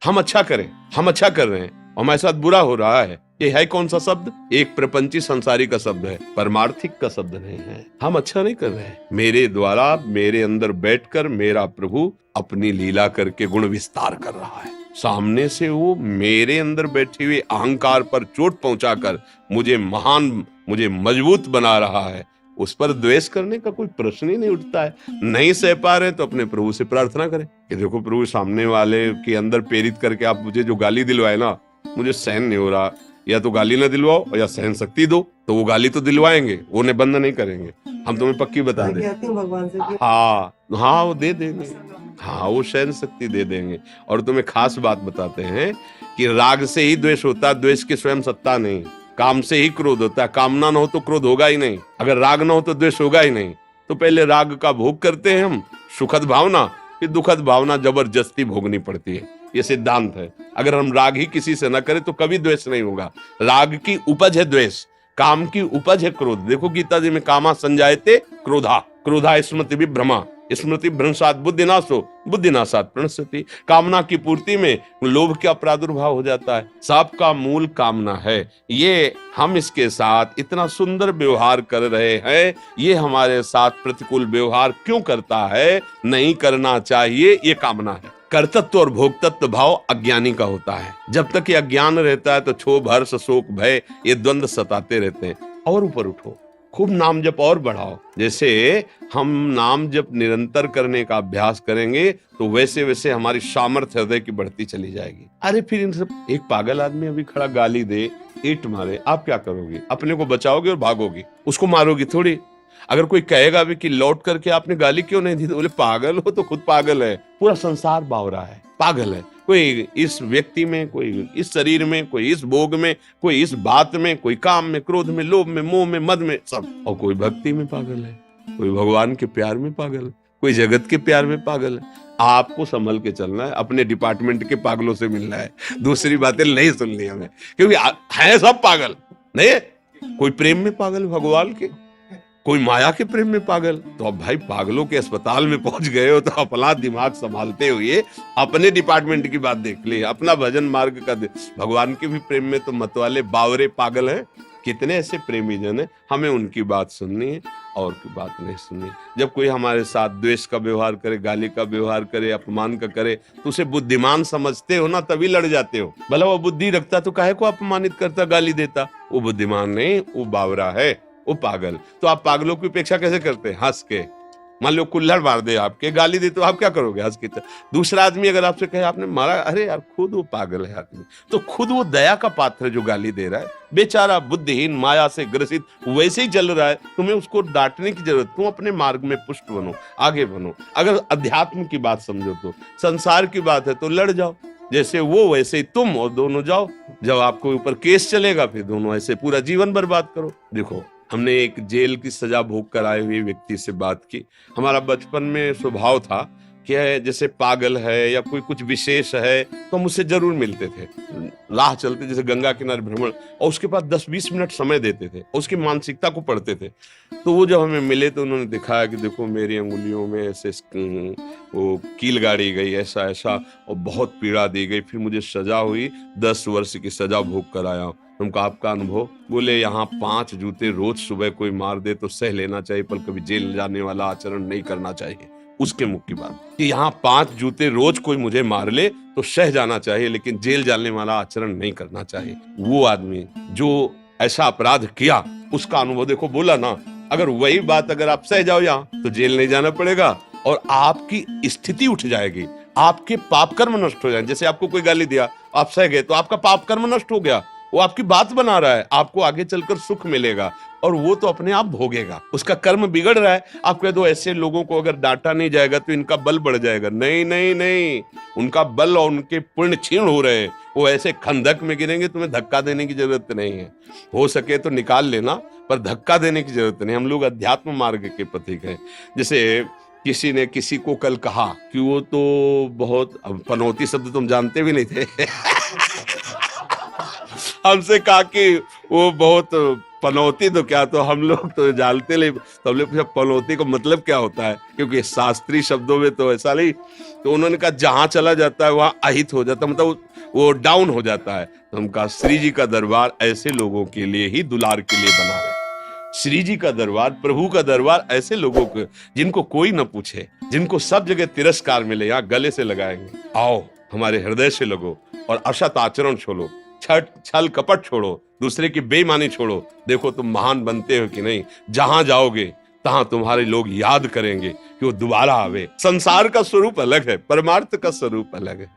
हम अच्छा करें, हम अच्छा कर रहे हैं, हमारे साथ बुरा हो रहा है। ये है कौन सा शब्द? एक प्रपंची संसारी का शब्द है, परमार्थिक का शब्द नहीं है। हम अच्छा नहीं कर रहे हैं। मेरे द्वारा मेरे अंदर बैठकर मेरा प्रभु अपनी लीला करके गुण विस्तार कर रहा है। सामने से वो मेरे अंदर बैठे हुए अहंकार पर चोट पहुंचाकर मुझे महान, मुझे मजबूत बना रहा है। उस पर द्वेष करने का कोई प्रश्न ही नहीं उठता है। नहीं सह पा रहे तो अपने प्रभु से प्रार्थना करें कि देखो प्रभु, सामने वाले के अंदर प्रेरित करके आप मुझे जो गाली दिलवाए ना, मुझे सहन नहीं हो रहा। या तो गाली ना दिलवाओ या सहन शक्ति दो। तो वो गाली तो दिलवाएंगे, वो ने बंद नहीं करेंगे। हम तुम्हें पक्की बता दें, भगवान से हाँ हाँ वो दे देंगे, हाँ वो सहन शक्ति दे देंगे। और तुम्हें खास बात बताते हैं कि राग से ही द्वेष होता है, द्वेष की स्वयं सत्ता नहीं। काम से ही क्रोध होता है, कामना ना हो तो क्रोध होगा ही नहीं। अगर राग ना हो तो द्वेष होगा ही नहीं। तो पहले राग का भोग करते हैं हम, सुखद भावना, फिर दुखद भावना जबरदस्ती भोगनी पड़ती है। ये सिद्धांत है। अगर हम राग ही किसी से न करें तो कभी द्वेष नहीं होगा। राग की उपज है द्वेष, काम की उपज है क्रोध। देखो गीता जी में कामा संजायते क्रोधा, क्रोधा स्मृति विभ्रमा, स्मृति भ्रंशात बुद्धिनाशो, बुद्धिनाशात प्रणश्यति। कामना की पूर्ति में लोभ का प्रादुर्भाव हो जाता है। सबका मूल कामना है। ये हम इसके साथ इतना सुंदर व्यवहार कर रहे हैं, ये हमारे साथ प्रतिकूल व्यवहार क्यों करता है? नहीं करना चाहिए, ये कामना है। कर्तृत्व और भोक्तत्व भाव अज्ञानी का होता है। जब तक ये अज्ञान रहता है तो क्षोभ, हर्ष, शोक, भय, ये द्वंद्व सताते रहते हैं। और ऊपर उठो, खूब नाम जप और बढ़ाओ। जैसे हम नाम जप निरंतर करने का अभ्यास करेंगे तो वैसे वैसे हमारी सामर्थ्य हृदय की बढ़ती चली जाएगी। अरे फिर इन सब, एक पागल आदमी अभी खड़ा गाली दे, ईंट मारे, आप क्या करोगे? अपने को बचाओगे और भागोगे, उसको मारोगी थोड़ी। अगर कोई कहेगा भी कि लौट करके आपने गाली क्यों नहीं दी, तो बोले पागल हो तो खुद पागल है। पूरा संसार बावरा है, पागल है। कोई इस व्यक्ति में, कोई इस शरीर में, कोई इस भोग में, कोई इस बात में, कोई काम में, क्रोध में, लोभ में, मोह में, मद में, सब। और कोई भक्ति में पागल है, कोई भगवान के प्यार में पागल है, कोई जगत के प्यार में पागल है। आपको संभल के चलना है, अपने डिपार्टमेंट के पागलों से मिलना है, दूसरी बातें नहीं सुननी हमें, क्योंकि है सब पागल। नहीं, कोई प्रेम में पागल भगवान के, कोई माया के प्रेम में पागल। तो अब भाई पागलों के अस्पताल में पहुंच गए हो तो अपना दिमाग संभालते हुए अपने डिपार्टमेंट की बात देख ले, अपना भजन मार्ग का भगवान के भी प्रेम में तो मतवाले बावरे पागल हैं। कितने ऐसे प्रेमी जन है, हमें उनकी बात सुननी है और की बात नहीं सुननी। जब कोई हमारे साथ द्वेष का व्यवहार करे, गाली का व्यवहार करे, अपमान का करे, तो उसे बुद्धिमान समझते हो ना, तभी लड़ जाते हो। भला वो बुद्धि रखता तो काहे को अपमानित करता, गाली देता? वो बुद्धिमान नहीं, वो बावरा है, वो पागल। तो आप पागलों की उपेक्षा कैसे करते हैं? हंस के। मान लो कुल्हड़ मार दे आपके, गाली दे, तो आप क्या करोगे? हंस के। दूसरा आदमी अगर आपसे कहे आपने मारा, अरे यार खुद वो पागल है आदमी, तो खुद वो दया का पात्र है जो गाली दे रहा है, बेचारा बुद्धिहीन, माया से ग्रसित वैसे ही चल रहा है। तुम्हें उसको डांटने की जरूरत, तुम अपने मार्ग में पुष्ट बनो, आगे बनो। अगर अध्यात्म की बात समझो तो, संसार की बात है तो लड़ जाओ, जैसे वो वैसे ही तुम, और दोनों जाओ। जब आपको ऊपर केस चलेगा फिर दोनों ऐसे पूरा जीवन बर्बाद करो। देखो, हमने एक जेल की सजा भोग कर आए हुए व्यक्ति से बात की। हमारा बचपन में स्वभाव था कि जैसे पागल है या कोई कुछ विशेष है तो हम उससे जरूर मिलते थे, राह चलते जैसे गंगा किनारे भ्रमण, और उसके बाद 10-20 मिनट समय देते थे, उसकी मानसिकता को पढ़ते थे। तो वो जब हमें मिले तो उन्होंने दिखाया कि देखो मेरी अंगुलियों में ऐसे वो कील गाड़ी गई, ऐसा ऐसा, और बहुत पीड़ा दी गई। फिर मुझे सजा हुई, 10 वर्ष की सजा भोग कर आया। उनका आपका अनुभव? बोले यहाँ 5 जूते रोज सुबह कोई मार दे तो सह लेना चाहिए, पर कभी जेल जाने वाला आचरण नहीं करना चाहिए। उसके मुख की बात कि यहाँ 5 जूते रोज कोई मुझे मार ले तो सह जाना चाहिए, लेकिन जेल जाने वाला आचरण नहीं करना चाहिए। वो आदमी जो ऐसा अपराध किया, उसका अनुभव देखो। बोला ना, अगर वही बात अगर आप सह जाओ यहाँ तो जेल नहीं जाना पड़ेगा और आपकी स्थिति उठ जाएगी, आपके पाप कर्म नष्ट हो जाएंगे। जैसे आपको कोई गाली दिया, आप सह गए तो आपका पाप कर्म नष्ट हो गया, वो आपकी बात बना रहा है, आपको आगे चलकर सुख मिलेगा, और वो तो अपने आप भोगेगा। उसका कर्म बिगड़ रहा है। आप कह दो ऐसे लोगों को अगर डांटा नहीं जाएगा तो इनका बल बढ़ जाएगा। नहीं नहीं नहीं, उनका बल और उनके पुण्य क्षीण हो रहे हैं, वो ऐसे खंदक में गिरेंगे। तुम्हें धक्का देने की जरूरत नहीं है, हो सके तो निकाल लेना, पर धक्का देने की जरूरत नहीं। हम लोग अध्यात्म मार्ग के पथिक हैं। जैसे किसी ने किसी को कल कहा कि वो तो बहुत, पनौती शब्द तुम जानते भी नहीं थे हमसे कहा कि वो बहुत पनौती तो क्या, तो हम लोग तो जानते नहीं, तो हम लोग पूछा पनौती का मतलब क्या होता है, क्योंकि शास्त्रीय शब्दों में तो ऐसा नहीं। तो उन्होंने कहा जहां चला जाता है वहां अहित हो जाता है, मतलब वो डाउन हो जाता है। तो हम कहा श्री जी का दरबार ऐसे लोगों के लिए ही, दुलार के लिए बना है। श्री जी का दरबार, प्रभु का दरबार ऐसे लोगों को जिनको कोई न पूछे, जिनको सब जगह तिरस्कार मिले, यहाँ गले से लगाएंगे। आओ हमारे हृदय से लगो और असत आचरण छोड़ो, छल कपट छोड़ो, दूसरे की बेईमानी छोड़ो। देखो तुम महान बनते हो कि नहीं। जहां जाओगे तहां तुम्हारे लोग याद करेंगे कि वो दोबारा आवे। संसार का स्वरूप अलग है, परमार्थ का स्वरूप अलग है।